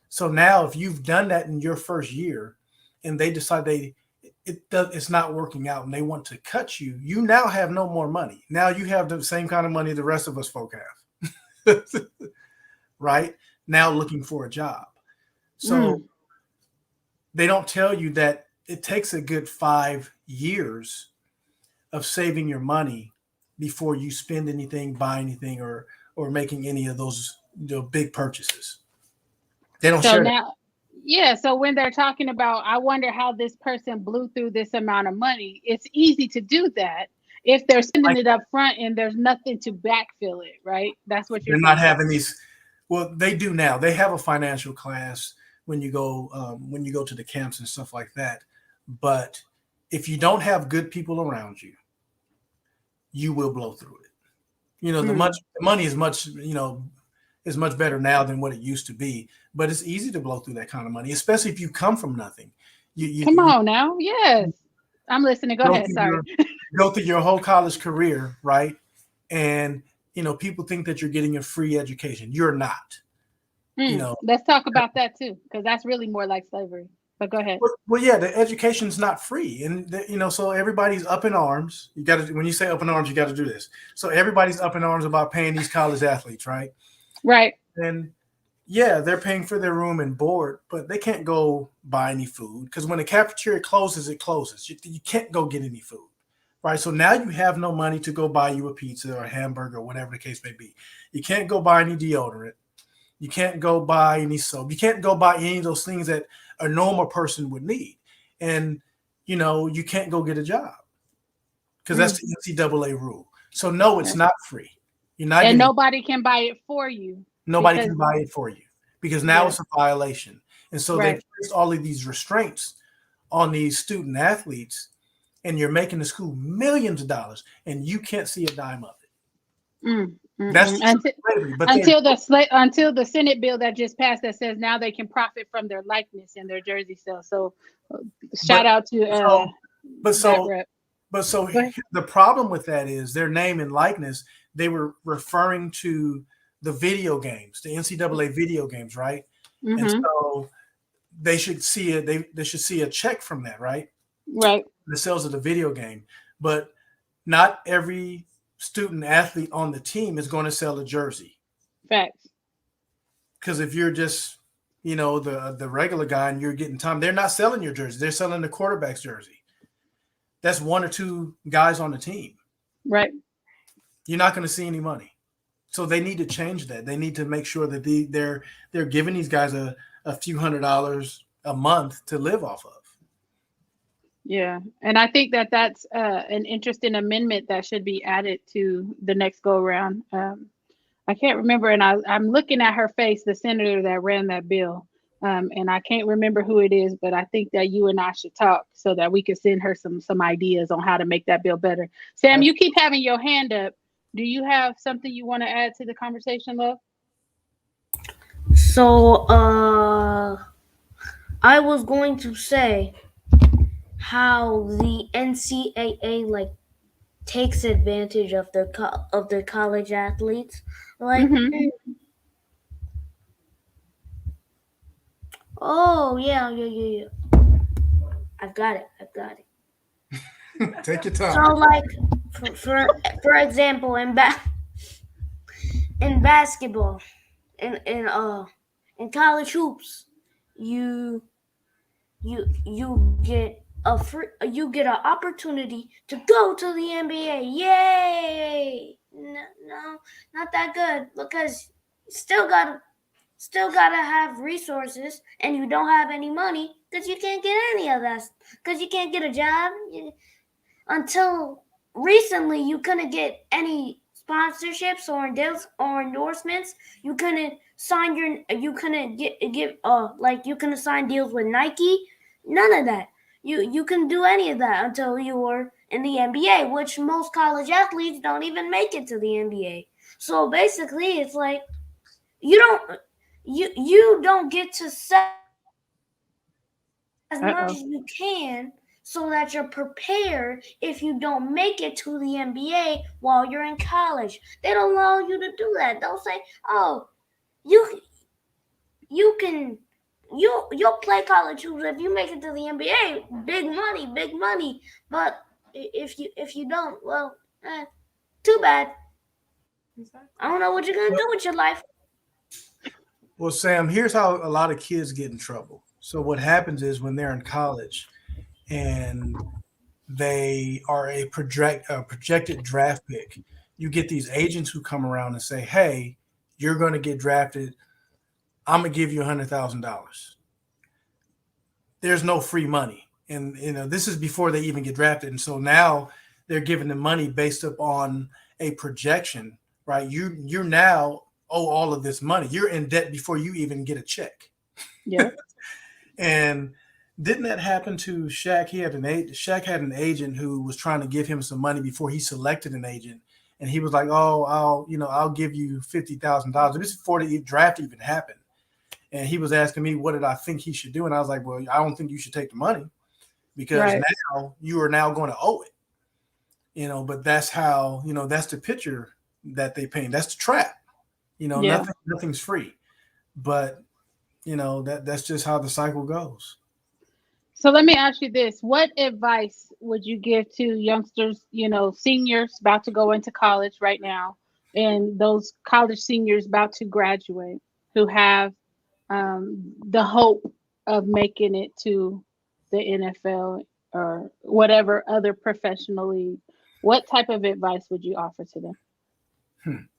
So now if you've done that in your first year and they decide it's not working out and they want to cut you, you now have no more money. Now you have the same kind of money the rest of us folk have, right? Now looking for a job. So they don't tell you that it takes a good 5 years of saving your money before you spend anything, buy anything, or making any of those big purchases. They don't share that. Yeah, so when they're talking about, I wonder how this person blew through this amount of money, it's easy to do that if they're spending it up front and there's nothing to backfill it, right? That's what you're saying. They're not having these. Well, they do now. They have a financial class when you go to the camps and stuff like that. But if you don't have good people around you, you will blow through it. The money is much better now than what it used to be. But it's easy to blow through that kind of money, especially if you come from nothing. Come on now. Yes. I'm listening. Go ahead. Sorry. Go through your whole college career, right? And, people think that you're getting a free education. You're not. Let's talk about that too, because that's really more like slavery. But go ahead. Well, yeah, the education's not free. And, so everybody's up in arms. When you say up in arms, you got to do this. So everybody's up in arms about paying these college athletes, right? Right. And Yeah, they're paying for their room and board, but they can't go buy any food because when the cafeteria closes, it closes. You can't go get any food, right? So now you have no money to go buy you a pizza or a hamburger or whatever the case may be. You can't go buy any deodorant. You can't go buy any soap. You can't go buy any of those things that a normal person would need. And, you can't go get a job because that's the NCAA rule. So, no, it's not free. You're not And getting, nobody can buy it for you. nobody because- can buy it for you because now Yeah. it's a violation. And so they Right. placed all of these restraints on these student athletes, and you're making the school millions of dollars, and you can't see a dime of it. That's slavery. But until the Senate bill that just passed that says now they can profit from their likeness and their jersey sales. So shout out to that rep. The problem with that is their name and likeness. They were referring to the video games, the NCAA video games, right? And Mhm. so they should see it. They should see a check from that, right? Right. The sales of the video game, but not every student athlete on the team is going to sell a jersey. Facts. Because if you're just, the regular guy and you're getting time, they're not selling your jersey. They're selling the quarterback's jersey. That's one or two guys on the team. Right. You're not going to see any money. So they need to change that. They need to make sure that they're giving these guys a few $100s a month to live off of. Yeah, and I think that's an interesting amendment that should be added to the next go around. I can't remember, and I'm looking at her face, the senator that ran that bill, and I can't remember who it is, but I think that you and I should talk so that we can send her some ideas on how to make that bill better. Sam, you keep having your hand up. Do you have something you want to add to the conversation, love? So, I was going to say how the NCAA takes advantage of their college athletes. Oh yeah. I've got it. Take your time. So for example, in basketball, in college hoops, you get an opportunity to go to the NBA. Yay! No, not that good because still gotta have resources, and you don't have any money because you can't get any of that because you can't get a job. Until recently, you couldn't get any sponsorships or deals or endorsements. You couldn't sign you couldn't sign deals with Nike. None of that. You couldn't do any of that until you were in the NBA, which most college athletes don't even make it to the NBA. So basically, it's like you don't get to sell as much as you can so that you're prepared if you don't make it to the NBA while you're in college. They don't allow you to do that. They'll say, "Oh, you'll play college hoops if you make it to the NBA. Big money. But if you don't, well, too bad. I don't know what you're gonna do with your life." Well, Sam, here's how a lot of kids get in trouble. So what happens is when they're in college and they are a projected draft pick, you get these agents who come around and say, "Hey, you're going to get drafted. I'm going to give you $100,000." There's no free money. And, this is before they even get drafted. And so now they're giving them money based upon a projection, right? You now owe all of this money. You're in debt before you even get a check. Yeah. And didn't that happen to Shaq? Shaq had an agent who was trying to give him some money before he selected an agent. And he was like, "Oh, I'll give you $50,000." This is before the draft even happened. And he was asking me, what did I think he should do? And I was like, "Well, I don't think you should take the money because now you are now going to owe it." But that's how, that's the picture that they paint. That's the trap. Nothing's free. But, that's just how the cycle goes. So let me ask you this. What advice would you give to youngsters, seniors about to go into college right now and those college seniors about to graduate who have the hope of making it to the NFL or whatever other professional league, what type of advice would you offer to them?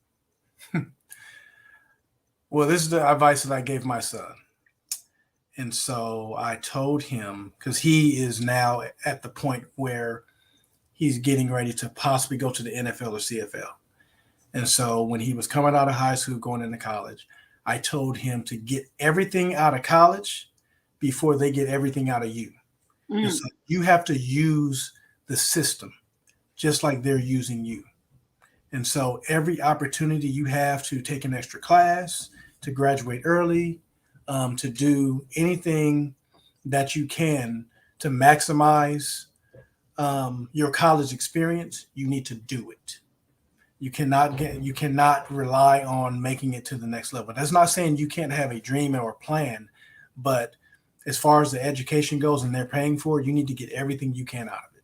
Well, this is the advice that I gave my son. And so I told him, because he is now at the point where he's getting ready to possibly go to the NFL or CFL. And so when he was coming out of high school, going into college, I told him to get everything out of college before they get everything out of you. And so you have to use the system just like they're using you. And so every opportunity you have to take an extra class, to graduate early, to do anything that you can to maximize your college experience, you need to do it. You cannot rely on making it to the next level. That's not saying you can't have a dream or a plan, but as far as the education goes and they're paying for it, you need to get everything you can out of it.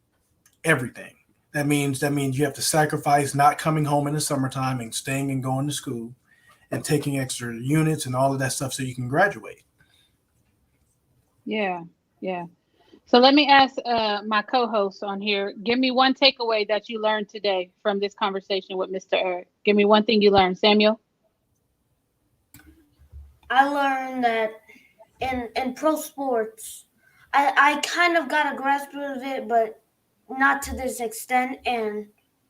Everything. That means you have to sacrifice not coming home in the summertime and staying and going to school and taking extra units and all of that stuff so you can graduate. Yeah. So let me ask my co-host on here. Give me one takeaway that you learned today from this conversation with Mr. Eric. Give me one thing you learned. Samuel? I learned that in pro sports, I kind of got a grasp of it, but not to this extent, and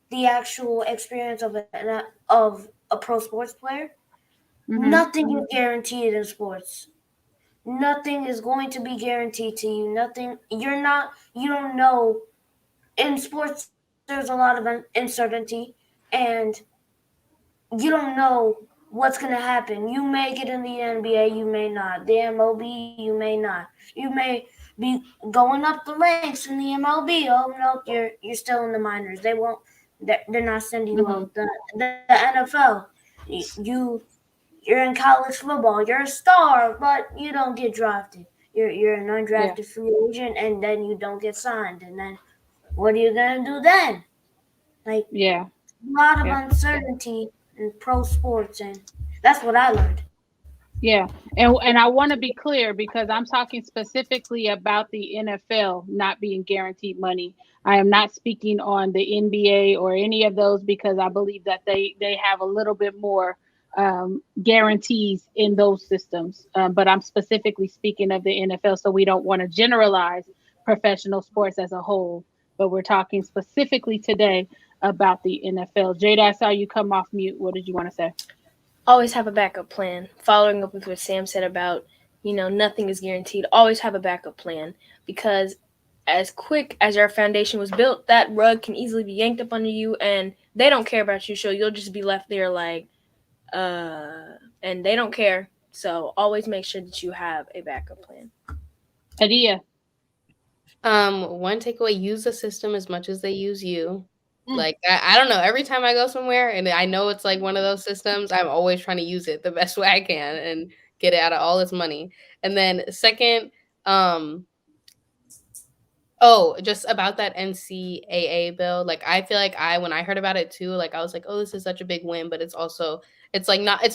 the actual experience of a pro sports player. Mm-hmm. Nothing is guaranteed in sports. Nothing is going to be guaranteed to you. Nothing. You don't know. In sports, there's a lot of uncertainty, and you don't know what's going to happen. You may get in the NBA, you may not. The MLB, you may not. You may be going up the ranks in the MLB. Oh no, you're still in the minors. They won't. They're not sending you out. The NFL, you're in college football. You're a star, but you don't get drafted. You're an undrafted free agent, and then you don't get signed. And then what are you gonna do then? A lot of uncertainty in pro sports, and that's what I learned. Yeah, and I want to be clear because I'm talking specifically about the NFL not being guaranteed money. I am not speaking on the NBA or any of those because I believe that they have a little bit more guarantees in those systems. But I'm specifically speaking of the NFL, so we don't want to generalize professional sports as a whole. But we're talking specifically today about the NFL. Jada, I saw you come off mute. What did you want to say? Always have a backup plan. Following up with what Sam said about, nothing is guaranteed. Always have a backup plan because as quick as your foundation was built, that rug can easily be yanked up under you and they don't care about you. So you'll just be left there and they don't care. So always make sure that you have a backup plan. Adia. One takeaway, use the system as much as they use you. Like, I don't know. Every time I go somewhere and I know it's like one of those systems, I'm always trying to use it the best way I can and get it out of all its money. And then second, just about that NCAA bill. Like, I feel like when I heard about it too, like I was like, oh, this is such a big win, but it's not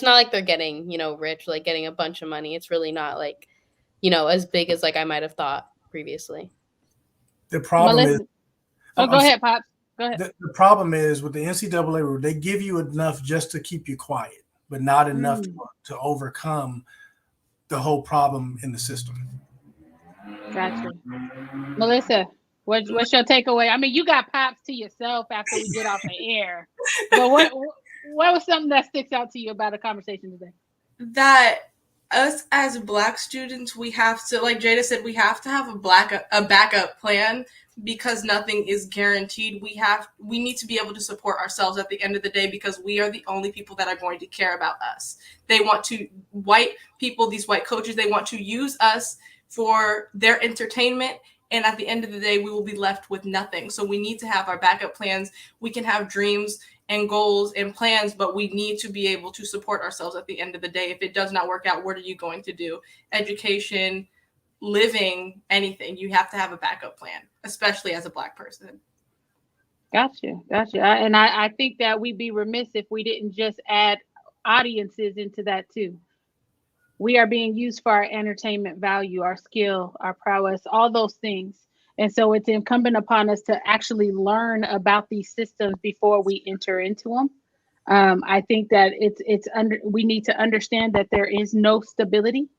like they're getting, rich, like getting a bunch of money. It's really not like, as big as like I might have thought previously. The problem is, go ahead, Pops. Go ahead. The problem is with the NCAA rule, they give you enough just to keep you quiet, but not enough to overcome the whole problem in the system. Gotcha. Melissa, what's your takeaway? I mean, you got Pops to yourself after we get off the air, but what was something that sticks out to you about the conversation today? That us as Black students, we have to, like Jada said, we have to have a backup plan because nothing is guaranteed. We need to be able to support ourselves at the end of the day because we are the only people that are going to care about us. They want to, white people, these white coaches, they want to use us for their entertainment. And at the end of the day, we will be left with nothing. So we need to have our backup plans. We can have dreams and goals and plans, but we need to be able to support ourselves at the end of the day. If it does not work out, what are you going to do? Education, living, anything. You have to have a backup plan, especially as a Black person. Gotcha. And I think that we'd be remiss if we didn't just add audiences into that too. we are being used for our entertainment value, our skill, our prowess, all those things. And so it's incumbent upon us to actually learn about these systems before we enter into them. I think that we need to understand that there is no stability.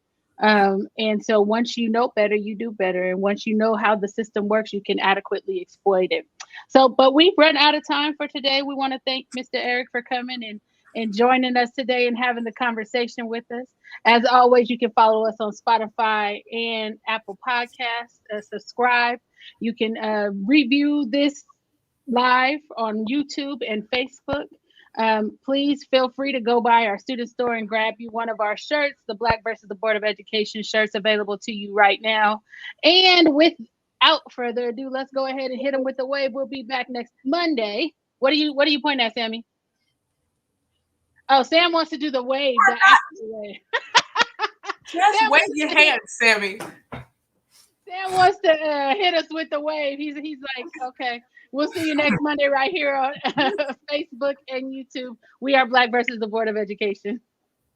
And so once you know better, you do better. And once you know how the system works, you can adequately exploit it. So, but we've run out of time for today. We want to thank Mr. Eric for coming and joining us today and having the conversation with us. As always, you can follow us on Spotify and Apple Podcasts. Subscribe. You can review this live on YouTube and Facebook. Please feel free to go by our student store and grab you one of our shirts, the Black versus the Board of Education shirts available to you right now. And without further ado, let's go ahead and hit them with the wave. We'll be back next Monday. What are you pointing at, Sammy? Oh, Sam wants to do the wave. The actual wave. Just wave your hands, Sammy. Sam wants to hit us with the wave. He's like, okay. We'll see you next Monday right here on Facebook and YouTube. We are Black versus the Board of Education.